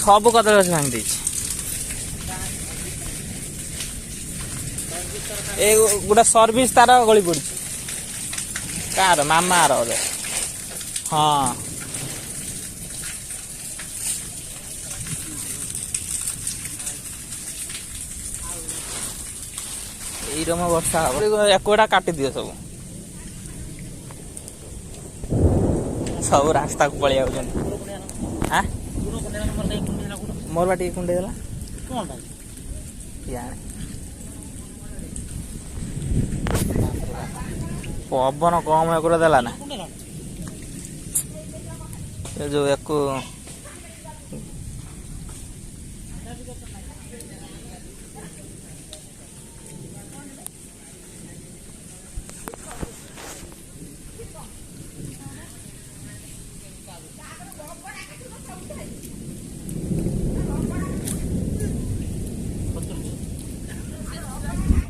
सब कदली गछ भांगी गोटे सर्विस तार गली पड़ी कार मामा हाँ रम वर्षा एकटा काटी दियो सब सब रास्ता को पलि हाँ मोर बाटी कुंडे देला पवन कम एक देला ना जो एक